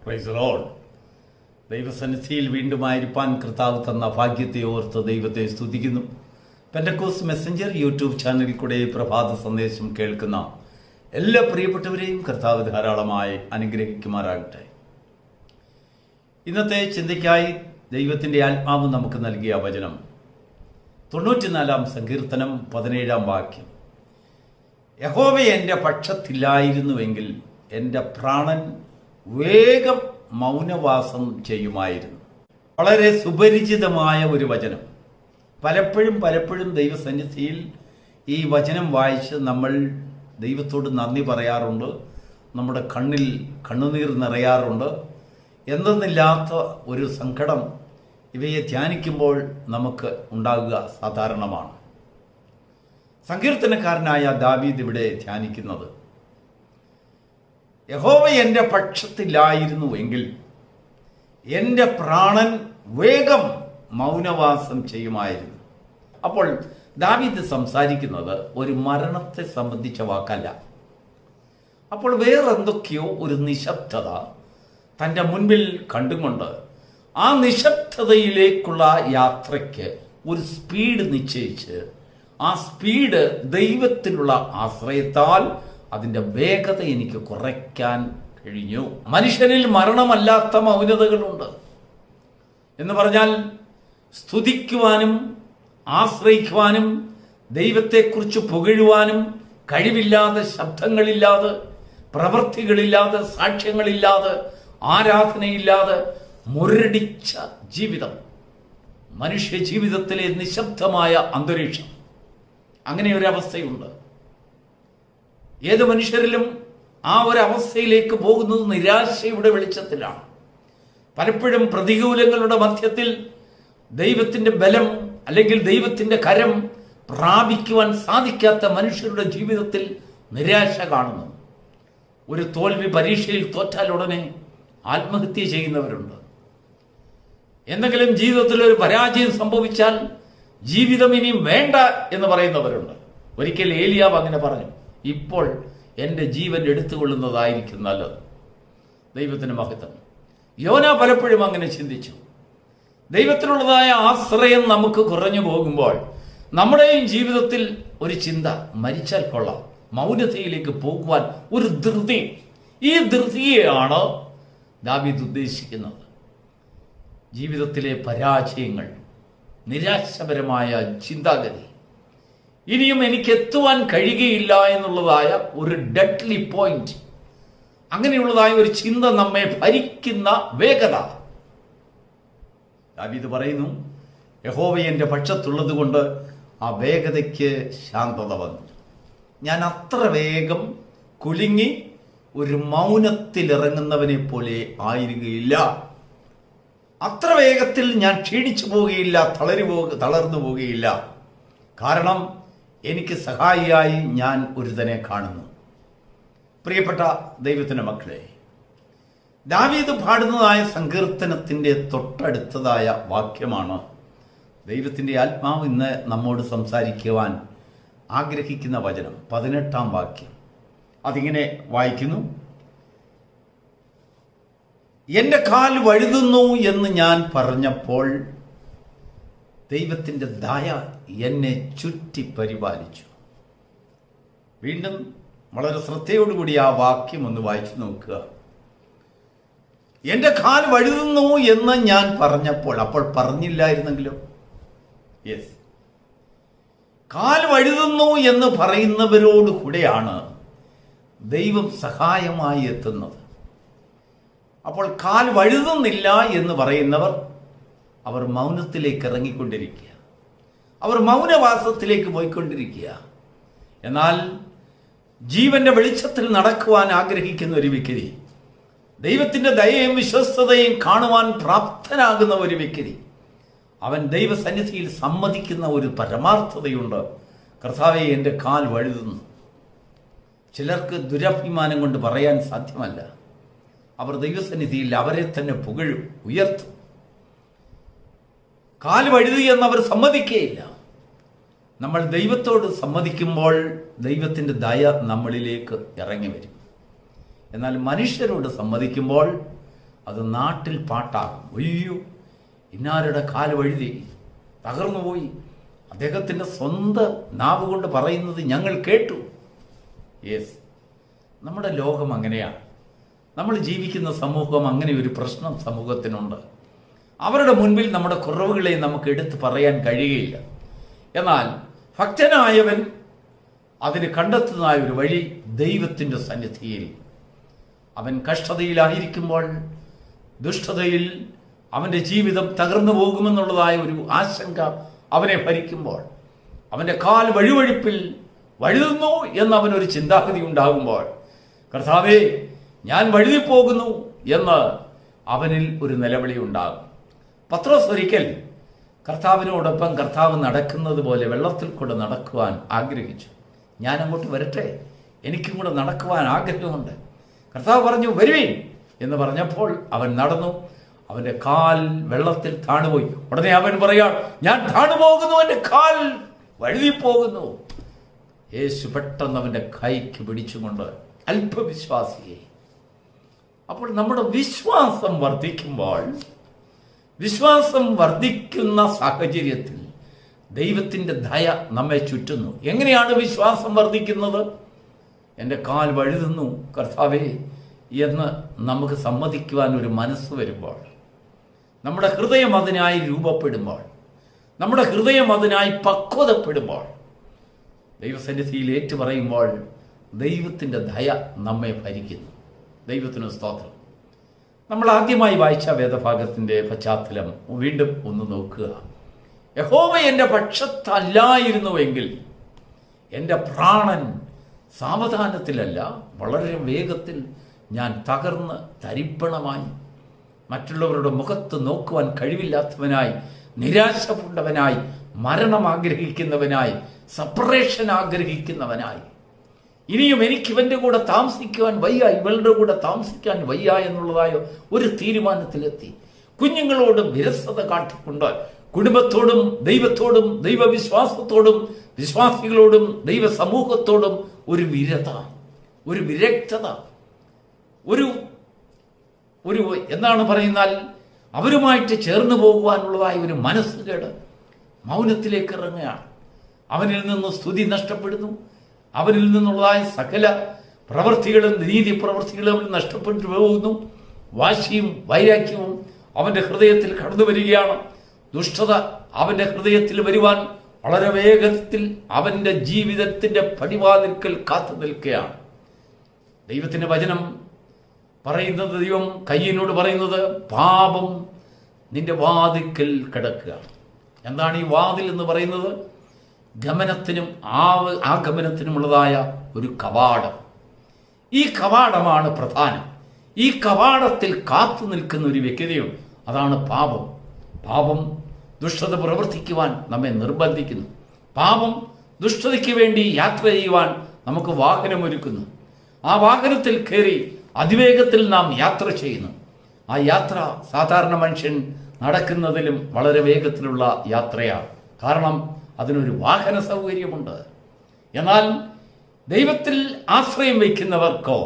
Praise the Lord. ദൈവസന്നിധിയിൽ വീണ്ടുമായിരിക്കാൻ കർത്താവ് തന്ന ഭാഗ്യത്തെ ഓർത്ത് ദൈവത്തെ സ്തുതിക്കുന്നു. പെന്തക്കോസ്റ്റ് മെസ്സഞ്ചർ യൂട്യൂബ് ചാനലിൽ കൂടെ പ്രഭാത സന്ദേശം കേൾക്കുന്ന എല്ലാ പ്രിയപ്പെട്ടവരെയും കർത്താവ് ധാരാളമായി അനുഗ്രഹിക്കുമാറാകട്ടെ. ഇന്നത്തെ ചിന്തയ്ക്കായി ദൈവത്തിൻ്റെ ആത്മാവ് നമുക്ക് നൽകിയ വചനം 94-ാം സങ്കീർത്തനം 17-ാം വാക്യം. യഹോവ എൻ്റെ പക്ഷത്തില്ലായിരുന്നുവെങ്കിൽ എൻ്റെ പ്രാണൻ വേഗം മൗനവാസം ചെയ്യുമായിരുന്നു. വളരെ സുപരിചിതമായ ഒരു വചനം. പലപ്പോഴും ദൈവസന്നിധിയിൽ ഈ വചനം വായിച്ച് നമ്മൾ ദൈവത്തോട് നന്ദി പറയാറുണ്ട്. നമ്മുടെ കണ്ണിൽ കണ്ണുനീർ നിറയാറുണ്ട്. എന്തെന്നില്ലാത്ത ഒരു സങ്കടം ഇവയെ ധ്യാനിക്കുമ്പോൾ നമുക്ക് ഉണ്ടാകുക സാധാരണമാണ്. സങ്കീർത്തനക്കാരനായ ദാവീദ് ഇവിടെ ധ്യാനിക്കുന്നത്, യഹോവ എൻ്റെ പക്ഷത്തിലായിരുന്നുവെങ്കിൽ എൻ്റെ പ്രാണൻ വേഗം മൗനവാസം ചെയ്യുമായിരുന്നു. അപ്പോൾ ദാവീദ് സംസാരിക്കുന്നത് ഒരു മരണത്തെ സംബന്ധിച്ച വാക്കല്ല. അപ്പോൾ വേറെന്തൊക്കെയോ ഒരു നിശബ്ദത തൻ്റെ മുൻപിൽ കണ്ടുകൊണ്ട് ആ നിശബ്ദതയിലേക്കുള്ള യാത്രയ്ക്ക് ഒരു സ്പീഡ് നിശ്ചയിച്ച് ആ സ്പീഡ് ദൈവത്തിലുള്ള ആശ്രയത്താൽ അതിൻ്റെ വേഗത എനിക്ക് കുറയ്ക്കാൻ കഴിഞ്ഞു. മനുഷ്യനിൽ മരണമല്ലാത്ത മൗനതകളുണ്ട് എന്ന് പറഞ്ഞാൽ സ്തുതിക്കുവാനും ആശ്രയിക്കുവാനും ദൈവത്തെക്കുറിച്ച് പുകഴുവാനും കഴിവില്ലാതെ, ശബ്ദങ്ങളില്ലാതെ, പ്രവൃത്തികളില്ലാതെ, സാക്ഷ്യങ്ങളില്ലാതെ, ആരാധനയില്ലാതെ മുരടിച്ച ജീവിതം, മനുഷ്യ ജീവിതത്തിലെ നിശബ്ദമായ അന്തരീക്ഷം. അങ്ങനെ ഒരു അവസ്ഥയുണ്ട്. ഏത് മനുഷ്യരിലും ആ ഒരു അവസ്ഥയിലേക്ക് പോകുന്നത് നിരാശയുടെ വെളിച്ചത്തിലാണ്. പലപ്പോഴും പ്രതികൂലങ്ങളുടെ മധ്യത്തിൽ ദൈവത്തിൻ്റെ ബലം അല്ലെങ്കിൽ ദൈവത്തിൻ്റെ കരം പ്രാപിക്കുവാൻ സാധിക്കാത്ത മനുഷ്യരുടെ ജീവിതത്തിൽ നിരാശ കാണുന്നു. ഒരു തോൽവി, പരീക്ഷയിൽ തോറ്റാൽ ഉടനെ ആത്മഹത്യ ചെയ്യുന്നവരുണ്ട്. എന്തെങ്കിലും ജീവിതത്തിൽ ഒരു പരാജയം സംഭവിച്ചാൽ ജീവിതം ഇനിയും വേണ്ട എന്ന് പറയുന്നവരുണ്ട്. ഒരിക്കൽ ഏലിയാവ് അങ്ങനെ പറഞ്ഞു, ഇപ്പോൾ എൻ്റെ ജീവൻ എടുത്തുകൊള്ളുന്നതായിരിക്കും നല്ലത്. ദൈവത്തിന് മഹത്വം. യോന പലപ്പോഴും അങ്ങനെ ചിന്തിച്ചു. ദൈവത്തിനുള്ളതായ ആശ്രയം നമുക്ക് കുറഞ്ഞു പോകുമ്പോൾ നമ്മുടെയും ജീവിതത്തിൽ ഒരു ചിന്ത, മരിച്ചാൽ കൊള്ളാം, മൗനതയിലേക്ക് പോകുവാൻ ഒരു ധൃതി. ഈ ധൃതിയെയാണ് ദാവീദ് ഉദ്ദേശിക്കുന്നത്. ജീവിതത്തിലെ പരാജയങ്ങൾ, നിരാശപരമായ ചിന്താഗതി, ഇനിയും എനിക്ക് എത്തുവാൻ കഴിയുകയില്ല എന്നുള്ളതായ ഒരു ഡെഡ്ലി പോയിന്റ്, അങ്ങനെയുള്ളതായ ഒരു ചിന്ത നമ്മെ ഭരിക്കുന്ന വേഗത. ദാവീദ് പറയുന്നു, യഹോവ എൻ്റെ പക്ഷത്തുള്ളത് കൊണ്ട് ആ വേഗതയ്ക്ക് ശാന്തത വന്നു. ഞാൻ അത്ര വേഗം കുലുങ്ങി ഒരു മൗനത്തിലിറങ്ങുന്നവനെ പോലെ ആയിരിക്കുകയില്ല. അത്ര വേഗത്തിൽ ഞാൻ ക്ഷീണിച്ചു പോവുകയില്ല, തളർന്നു പോവുകയില്ല. കാരണം എനിക്ക് സഹായിയായി ഞാൻ ഒരുത്തനെ കാണുന്നു. പ്രിയപ്പെട്ട ദൈവത്തിൻ്റെ മക്കളെ, ദാവീദ് പാടുന്നതായ സങ്കീർത്തനത്തിൻ്റെ തൊട്ടടുത്തതായ വാക്യമാണ് ദൈവത്തിൻ്റെ ആത്മാവ് ഇന്ന് നമ്മോട് സംസാരിക്കുവാൻ ആഗ്രഹിക്കുന്ന വചനം. 18-ാം വാക്യം. അതിങ്ങനെ വായിക്കുന്നു, എൻ്റെ കാൽ വഴുതുന്നു എന്ന് ഞാൻ പറഞ്ഞപ്പോൾ ദൈവത്തിൻ്റെ ദയ എന്നെ ചുറ്റി പരിപാലിച്ചു. വീണ്ടും വളരെ ശ്രദ്ധയോടുകൂടി ആ വാക്യം ഒന്ന് വായിച്ചു നോക്കുക. എൻ്റെ കാൽ വഴുതുന്നു എന്ന് ഞാൻ പറഞ്ഞപ്പോൾ, അപ്പോൾ പറഞ്ഞില്ലായിരുന്നെങ്കിലോ? യെസ്, കാൽ വഴുതുന്നു എന്ന് പറയുന്നവരോട് കൂടെയാണ് ദൈവം സഹായമായി എത്തുന്നത്. അപ്പോൾ കാൽ വഴുതുന്നില്ല എന്ന് പറയുന്നവർ, അവർ മൗനത്തിലേക്ക് ഇറങ്ങിക്കൊണ്ടിരിക്കുക, അവർ മൗനവാസത്തിലേക്ക് പോയിക്കൊണ്ടിരിക്കുക. എന്നാൽ ജീവന്റെ വെളിച്ചത്തിൽ നടക്കുവാൻ ആഗ്രഹിക്കുന്ന ഒരു വ്യക്തി, ദൈവത്തിൻ്റെ ദയയും വിശ്വസ്തതയും കാണുവാൻ പ്രാപ്തനാകുന്ന ഒരു വ്യക്തി, അവൻ ദൈവസന്നിധിയിൽ സമ്മതിക്കുന്ന ഒരു പരമാർത്ഥതയുണ്ട്. കർത്താവേ, എൻ്റെ കാൽ വഴുതുന്നു. ചിലർക്ക് ദുരഭിമാനം കൊണ്ട് പറയാൻ സാധ്യമല്ല. അവർ ദൈവസന്നിധിയിൽ അവരെ തന്നെ പുകഴും, ഉയർത്തും. കാൽ വഴുതി എന്നവർ സമ്മതിക്കുകയില്ല. നമ്മൾ ദൈവത്തോട് സമ്മതിക്കുമ്പോൾ ദൈവത്തിൻ്റെ ദയ നമ്മളിലേക്ക് ഇറങ്ങി വരും. എന്നാൽ മനുഷ്യരോട് സമ്മതിക്കുമ്പോൾ അത് നാട്ടിൽ പാട്ടാകും. അയ്യോ, ഇന്നാരുടെ കാല് വഴുതി തകർന്നുപോയി, അദ്ദേഹത്തിൻ്റെ സ്വന്തം നാവ് കൊണ്ട് പറയുന്നത് ഞങ്ങൾ കേട്ടു. യെസ്, നമ്മുടെ ലോകം അങ്ങനെയാണ്. നമ്മൾ ജീവിക്കുന്ന സമൂഹം അങ്ങനെ ഒരു പ്രശ്നം സമൂഹത്തിനുണ്ട്. അവരുടെ മുൻപിൽ നമ്മുടെ കുറവുകളെ നമുക്ക് എടുത്തു പറയാൻ കഴിയുകയില്ല. എന്നാൽ ഭക്തനായവൻ അതിന് കണ്ടെത്തുന്നതായ ഒരു വഴി ദൈവത്തിൻ്റെ സന്നിധിയിൽ. അവൻ കഷ്ടതയിലായിരിക്കുമ്പോൾ, ദുഷ്ടതയിൽ അവൻ്റെ ജീവിതം തകർന്നു പോകുമെന്നുള്ളതായ ഒരു ആശങ്ക അവനെ ഭരിക്കുമ്പോൾ, അവൻ്റെ കാൽ വഴുവഴുപ്പിൽ വഴുതുന്നു എന്നവനൊരു ചിന്താഗതി ഉണ്ടാകുമ്പോൾ, കർത്താവേ ഞാൻ വഴുതിപ്പോകുന്നു എന്ന് അവനിൽ ഒരു നിലവിളി ഉണ്ടാകും. പത്രോസ് ഒരിക്കൽ കർത്താവിനോടൊപ്പം കർത്താവ് നടക്കുന്നത് പോലെ വെള്ളത്തിൽ കൂടെ നടക്കുവാൻ ആഗ്രഹിച്ചു. ഞാൻ അങ്ങോട്ട് വരട്ടെ, എനിക്കും കൂടെ നടക്കുവാൻ ആഗ്രഹമുണ്ട്. കർത്താവ് പറഞ്ഞു വരുവീൻ എന്ന് പറഞ്ഞപ്പോൾ അവൻ നടന്നു. അവൻ്റെ കാൽ വെള്ളത്തിൽ താണുപോയി. ഉടനെ അവൻ പറയാൻ, ഞാൻ താണുപോകുന്നു, എൻ്റെ കാൽ വഴുതിപ്പോകുന്നു. യേശു പെട്ടെന്ന് അവൻ്റെ കൈക്ക് പിടിച്ചുകൊണ്ട്, അല്പവിശ്വാസിയെ. അപ്പോൾ നമ്മുടെ വിശ്വാസം വർദ്ധിക്കുമ്പോൾ, വിശ്വാസം വർദ്ധിക്കുന്ന സാഹചര്യത്തിൽ ദൈവത്തിൻ്റെ ദയ നമ്മെ ചുറ്റുന്നു. എങ്ങനെയാണ് വിശ്വാസം വർദ്ധിക്കുന്നത്? എൻ്റെ കാൽ വഴുതുന്നു കർത്താവേ എന്ന് നമുക്ക് സമ്മതിക്കുവാൻ ഒരു മനസ്സ് വരുമ്പോൾ, നമ്മുടെ ഹൃദയം അതിനായി രൂപപ്പെടുമ്പോൾ, നമ്മുടെ ഹൃദയം അതിനായി പക്വതപ്പെടുമ്പോൾ, ദൈവസന്നിധിയിൽ ഏറ്റുപറയുമ്പോൾ ദൈവത്തിൻ്റെ ദയ നമ്മെ ഭരിക്കുന്നു. ദൈവത്തിന് സ്തോത്രം. നമ്മൾ ആദ്യമായി വായിച്ച വേദഭാഗത്തിൻ്റെ പശ്ചാത്തലം വീണ്ടും ഒന്ന് നോക്കുക. യഹോവ എൻ്റെ പക്ഷത്തല്ലായിരുന്നുവെങ്കിൽ എൻ്റെ പ്രാണൻ സാവധാനത്തിലല്ല, വളരെ വേഗത്തിൽ ഞാൻ തകർന്ന് തരിപ്പണമായി, മറ്റുള്ളവരുടെ മുഖത്ത് നോക്കുവാൻ കഴിവില്ലാത്തവനായി, നിരാശപ്പെട്ടവനായി, മരണം ആഗ്രഹിക്കുന്നവനായി, സെപ്പറേഷൻ ആഗ്രഹിക്കുന്നവനായി, ഇനിയും എനിക്ക് ഇവൻ്റെ കൂടെ താമസിക്കുവാൻ വയ്യ, ഇവളുടെ കൂടെ താമസിക്കാൻ വയ്യ എന്നുള്ളതായ ഒരു തീരുമാനത്തിലെത്തി. കുഞ്ഞുങ്ങളോടും വിരസത കാട്ടിക്കൊണ്ട് കുടുംബത്തോടും ദൈവത്തോടും ദൈവവിശ്വാസത്തോടും വിശ്വാസികളോടും ദൈവ സമൂഹത്തോടും ഒരു വിരത, ഒരു വിരക്തത, ഒരു എന്താണ് പറയുന്നാൽ അവരുമായിട്ട് ചേർന്ന് പോകുവാനുള്ളതായ ഒരു മനസ്സുകേട് മൗനത്തിലേക്ക് ഇറങ്ങുകയാണ്. അവനിൽ നിന്ന് സ്തുതി നഷ്ടപ്പെടുന്നു. അവനിൽ നിന്നുള്ളതായ സകല പ്രവൃത്തികളും നീതി പ്രവൃത്തികളും അവൻ നഷ്ടപ്പെട്ടു പോകുന്നു. വാശിയും വൈരാഗ്യവും അവൻ്റെ ഹൃദയത്തിൽ കടന്നു വരികയാണ്. ദുഷ്ടത അവൻ്റെ ഹൃദയത്തിൽ വരുവാൻ വളരെ വേഗത്തിൽ അവൻ്റെ ജീവിതത്തിൻ്റെ പടിവാതിൽക്കൽ കാത്തു നിൽക്കുകയാണ്. ദൈവത്തിൻ്റെ വചനം പറയുന്നത്, ദൈവം കയ്യനോട് പറയുന്നത്, പാപം നിന്റെ വാതിൽക്കൽ കിടക്കുക. എന്താണ് ഈ വാതിൽ എന്ന് പറയുന്നത്? ഗമനത്തിനും ആഗമനത്തിനുമുള്ളതായ ഒരു കവാടം. ഈ കവാടമാണ് പ്രധാനം. ഈ കവാടത്തിൽ കാത്തു നിൽക്കുന്ന ഒരു വ്യക്തിയുണ്ട്, അതാണ് പാപം. പാപം ദുഷ്ടത പ്രവർത്തിക്കുവാൻ നമ്മെ നിർബന്ധിക്കുന്നു. പാപം ദുഷ്ടതയ്ക്ക് വേണ്ടി യാത്ര ചെയ്യുവാൻ നമുക്ക് വാഹനമൊരുക്കുന്നു. ആ വാഹനത്തിൽ കയറി അതിവേഗത്തിൽ നാം യാത്ര ചെയ്യുന്നു. ആ യാത്ര സാധാരണ മനുഷ്യൻ നടക്കുന്നതിലും വളരെ വേഗത്തിലുള്ള യാത്രയാണ്. കാരണം അതിനൊരു വാഹന സൗകര്യമുണ്ട്. എന്നാൽ ദൈവത്തിൽ ആശ്രയം വയ്ക്കുന്നവർക്കോ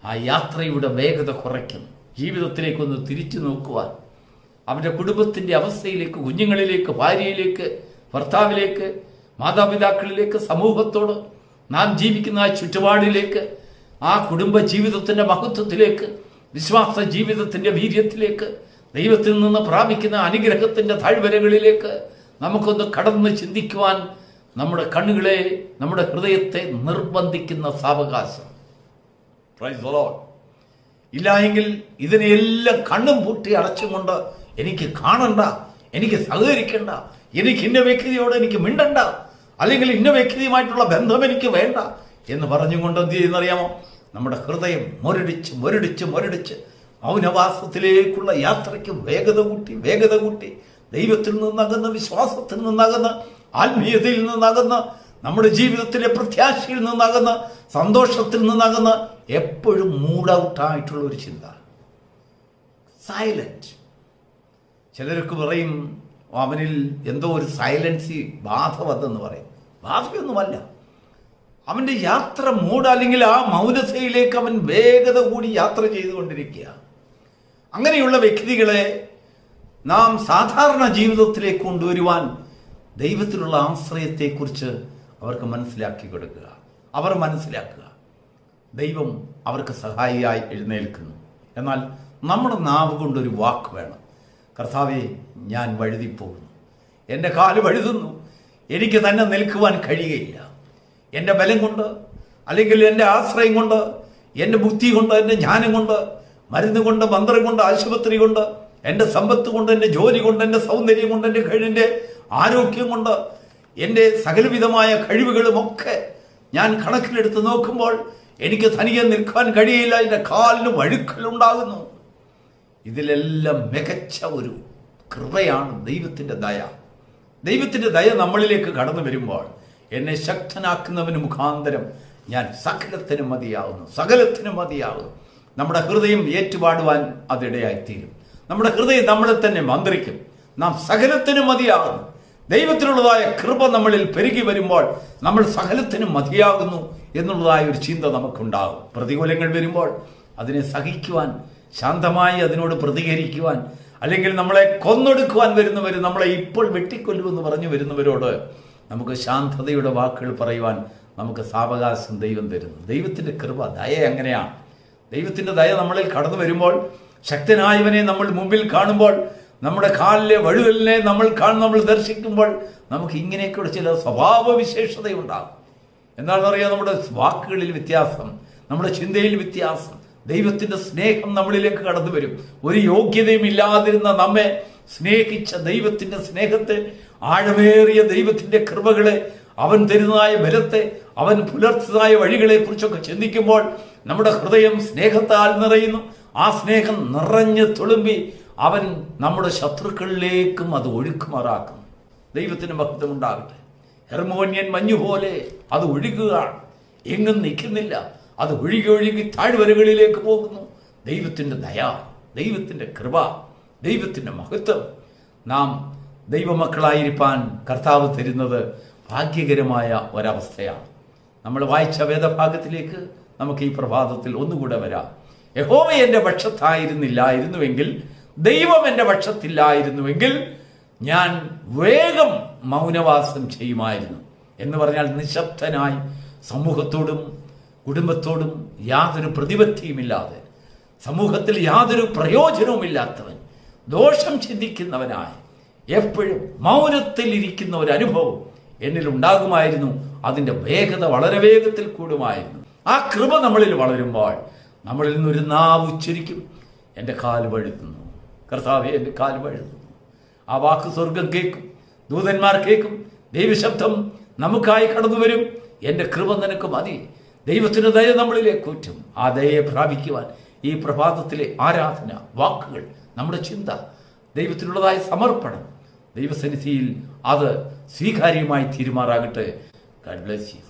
ആ യാത്രയുടെ വേഗത കുറയ്ക്കും. ജീവിതത്തിലേക്കൊന്ന് തിരിച്ചു നോക്കുവാൻ, അവൻ്റെ കുടുംബത്തിൻ്റെ അവസ്ഥയിലേക്ക്, കുഞ്ഞുങ്ങളിലേക്ക്, ഭാര്യയിലേക്ക്, ഭർത്താവിലേക്ക്, മാതാപിതാക്കളിലേക്ക്, സമൂഹത്തോട്, നാം ജീവിക്കുന്ന ആ ചുറ്റുപാടിലേക്ക്, ആ കുടുംബ ജീവിതത്തിൻ്റെ മഹത്വത്തിലേക്ക്, വിശ്വാസ ജീവിതത്തിൻ്റെ വീര്യത്തിലേക്ക്, ദൈവത്തിൽ നിന്ന് പ്രാപിക്കുന്ന അനുഗ്രഹത്തിൻ്റെ താഴ്വരകളിലേക്ക് നമുക്കൊന്ന് കടന്ന് ചിന്തിക്കുവാൻ നമ്മുടെ കണ്ണുകളെ, നമ്മുടെ ഹൃദയത്തെ നിർബന്ധിക്കുന്ന സാവകാശം. Praise the Lord. ഇല്ല എങ്കിൽ ഇതിനെയെല്ലാം കണ്ണും പൂട്ടി അടച്ചുകൊണ്ട് എനിക്ക് കാണണ്ട, എനിക്ക് സഹകരിക്കണ്ട, എനിക്ക് ഇന്ന വ്യക്തിയോട് എനിക്ക് മിണ്ടണ്ട, അല്ലെങ്കിൽ ഇന്ന വ്യക്തിയുമായിട്ടുള്ള ബന്ധം എനിക്ക് വേണ്ട എന്ന് പറഞ്ഞുകൊണ്ട് എന്ത് ചെയ്യുന്നറിയാമോ? നമ്മുടെ ഹൃദയം മുരടിച്ച് മുരടിച്ച് മുരടിച്ച് മൗനവാസത്തിലേക്കുള്ള യാത്രയ്ക്ക് വേഗത കൂട്ടി ദൈവത്തിൽ നിന്നകന്ന്, വിശ്വാസത്തിൽ നിന്നകന്ന്, ആത്മീയതയിൽ നിന്നകന്ന്, നമ്മുടെ ജീവിതത്തിലെ പ്രത്യാശയിൽ നിന്നകന്ന്, സന്തോഷത്തിൽ നിന്നകന്ന്, എപ്പോഴും മൂഡ് ഔട്ടായിട്ടുള്ള ഒരു ചിന്ത, സൈലന്റ്. ചിലർക്ക് പറയും അവനിൽ എന്തോ ഒരു സൈലൻസി ബാധ വന്നെന്ന് പറയും. ബാധയൊന്നുമല്ല, അവൻ്റെ യാത്ര മൂഡ്, അല്ലെങ്കിൽ ആ മൗനതയിലേക്ക് അവൻ വേഗത കൂടി യാത്ര ചെയ്തുകൊണ്ടിരിക്കുക. അങ്ങനെയുള്ള വ്യക്തികളെ നാം സാധാരണ ജീവിതത്തിലേക്ക് കൊണ്ടുവരുവാൻ ദൈവത്തിലുള്ള ആശ്രയത്തെക്കുറിച്ച് അവർക്ക് മനസ്സിലാക്കി കൊടുക്കുക. അവർ മനസ്സിലാക്കുക ദൈവം അവർക്ക് സഹായിയായി എഴുന്നേൽക്കുന്നു. എന്നാൽ നമ്മുടെ നാവ് കൊണ്ടൊരു വാക്ക് വേണം. കർത്താവേ, ഞാൻ വഴുതിപ്പോകുന്നു, എൻ്റെ കാല് വഴുതുന്നു, എനിക്ക് തന്നെ നിൽക്കുവാൻ കഴിയുകയില്ല. എൻ്റെ ബലം കൊണ്ട്, അല്ലെങ്കിൽ എൻ്റെ ആശ്രയം കൊണ്ട്, എൻ്റെ ബുദ്ധി കൊണ്ട്, എൻ്റെ ജ്ഞാനം കൊണ്ട്, മരുന്ന് കൊണ്ട്, മന്ത്രം കൊണ്ട്, ആശുപത്രി കൊണ്ട്, എൻ്റെ സമ്പത്ത് കൊണ്ട്, എൻ്റെ ജോലി കൊണ്ട്, എൻ്റെ സൗന്ദര്യം കൊണ്ട്, എൻ്റെ ആരോഗ്യം കൊണ്ട്, എൻ്റെ സകലവിധമായ കഴിവുകളുമൊക്കെ ഞാൻ കണക്കിലെടുത്ത് നോക്കുമ്പോൾ എനിക്ക് തനിയെ നിൽക്കാൻ കഴിയില്ല. എൻ്റെ കാലിന് വഴുക്കലുണ്ടാകുന്നു. ഇതിലെല്ലാം മികച്ച ഒരു കൃപയാണ് ദൈവത്തിൻ്റെ ദയ. ദൈവത്തിൻ്റെ ദയ നമ്മളിലേക്ക് കടന്നു വരുമ്പോൾ എന്നെ ശക്തനാക്കുന്നവന് മുഖാന്തരം ഞാൻ സകലത്തിനും മതിയാവുന്നു. നമ്മുടെ ഹൃദയം ഏറ്റുപാടുവാൻ അതിടയായിത്തീരും. നമ്മുടെ ഹൃദയം നമ്മളെ തന്നെ മന്ത്രിക്കും. നാം സകലത്തിനും മതിയാകുന്നു. ദൈവത്തിനുള്ളതായ കൃപ നമ്മളിൽ പെരുകി വരുമ്പോൾ നമ്മൾ സകലത്തിനും മതിയാകുന്നു എന്നുള്ളതായ ഒരു ചിന്ത നമുക്കുണ്ടാകും. പ്രതികൂലങ്ങൾ വരുമ്പോൾ അതിനെ സഹിക്കുവാൻ, ശാന്തമായി അതിനോട് പ്രതികരിക്കുവാൻ, അല്ലെങ്കിൽ നമ്മളെ കൊന്നൊടുക്കുവാൻ വരുന്നവർ, നമ്മളെ ഇപ്പോൾ വെട്ടിക്കൊല്ലുമെന്ന് പറഞ്ഞു വരുന്നവരോട് നമുക്ക് ശാന്തതയുടെ വാക്കുകൾ പറയുവാൻ നമുക്ക് സാവകാശം ദൈവം തരുന്നു. ദൈവത്തിൻ്റെ കൃപ, ദയ അങ്ങനെയാണ്. ദൈവത്തിൻ്റെ ദയ നമ്മളിൽ കടന്നു വരുമ്പോൾ, ശക്തനായവനെ നമ്മൾ മുമ്പിൽ കാണുമ്പോൾ, നമ്മുടെ കാലിലെ വഴുതലിനെ നമ്മൾ ദർശിക്കുമ്പോൾ നമുക്ക് ഇങ്ങനെയൊക്കെയുള്ള ചില സ്വഭാവ വിശേഷതയുണ്ടാകും. എന്താണെന്നറിയാം, നമ്മുടെ വാക്കുകളിൽ വ്യത്യാസം, നമ്മുടെ ചിന്തയിൽ വ്യത്യാസം. ദൈവത്തിൻ്റെ സ്നേഹം നമ്മളിലേക്ക് കടന്നു വരും. ഒരു യോഗ്യതയും ഇല്ലാതിരുന്ന നമ്മെ സ്നേഹിച്ച ദൈവത്തിൻ്റെ സ്നേഹത്തെ, ആഴമേറിയ ദൈവത്തിൻ്റെ കൃപകളെ, അവൻ തരുന്നതായ ബലത്തെ, അവൻ പുലർത്തുന്നതായ വഴികളെ കുറിച്ചൊക്കെ ചിന്തിക്കുമ്പോൾ നമ്മുടെ ഹൃദയം സ്നേഹത്താൽ നിറയുന്നു. ആ സ്നേഹം നിറഞ്ഞ് തുളുമ്പി അവൻ നമ്മുടെ ശത്രുക്കളിലേക്കും അത് ഒഴുക്കുമാറാക്കും. ദൈവത്തിന് മഹത്വം ഉണ്ടാകട്ടെ. ഹെർമോനിയൻ മഞ്ഞുപോലെ അത് ഒഴുകുകയാണ്, എങ്ങും നിൽക്കുന്നില്ല. അത് ഒഴുകി താഴ്വരകളിലേക്ക് പോകുന്നു. ദൈവത്തിൻ്റെ ദയ, ദൈവത്തിൻ്റെ കൃപ, ദൈവത്തിൻ്റെ മഹത്വം നാം ദൈവമക്കളായിരിക്കാൻ കർത്താവ് തരുന്നത് ഭാഗ്യകരമായ ഒരവസ്ഥയാണ്. നമ്മൾ വായിച്ച വേദഭാഗത്തിലേക്ക് നമുക്ക് ഈ പ്രഭാതത്തിൽ ഒന്നുകൂടെ വരാം. യഹോവ എൻ്റെ പക്ഷത്തായിരുന്നില്ലായിരുന്നുവെങ്കിൽ, ദൈവം എൻ്റെ പക്ഷത്തില്ലായിരുന്നുവെങ്കിൽ ഞാൻ വേഗം മൗനവാസം ചെയ്യുമായിരുന്നു. എന്ന് പറഞ്ഞാൽ നിശബ്ദനായി സമൂഹത്തോടും കുടുംബത്തോടും യാതൊരു പ്രതിപത്തിയുമില്ലാതെ, സമൂഹത്തിൽ യാതൊരു പ്രയോജനവുമില്ലാത്തവൻ, ദോഷം ചിന്തിക്കുന്നവനായി എപ്പോഴും മൗനത്തിൽ ഇരിക്കുന്ന ഒരു അനുഭവം എന്നിൽ ഉണ്ടാകുമായിരുന്നു. അതിൻ്റെ വേഗത വളരെ വേഗത്തിൽ കൂടുമായിരുന്നു. ആ കൃപ നമ്മളിൽ വളരുമ്പോൾ നമ്മളിൽ നിന്നൊരു നാവ് ഉച്ചരിക്കും, എൻ്റെ കാല് വഴുതുന്നു, കർത്താവേ എൻ്റെ കാല് വഴുതുന്നു. ആ വാക്ക് സ്വർഗം കേൾക്കും, ദൂതന്മാർ കേൾക്കും, ദൈവശബ്ദം നമുക്കായി കടന്നു വരും. എൻ്റെ കൃപ നിനക്ക് മതി. ദൈവത്തിൻ്റെ ദയ നമ്മളിലേക്ക് ഊറ്റും. ആ ദയയെ പ്രാപിക്കുവാൻ ഈ പ്രഭാതത്തിലെ ആരാധന, വാക്കുകൾ, നമ്മുടെ ചിന്ത, ദൈവത്തിനുള്ളതായ സമർപ്പണം, ദൈവസന്നിധിയിൽ അത് സ്വീകാര്യമായി തീരുമാറാകട്ടെ. God bless U.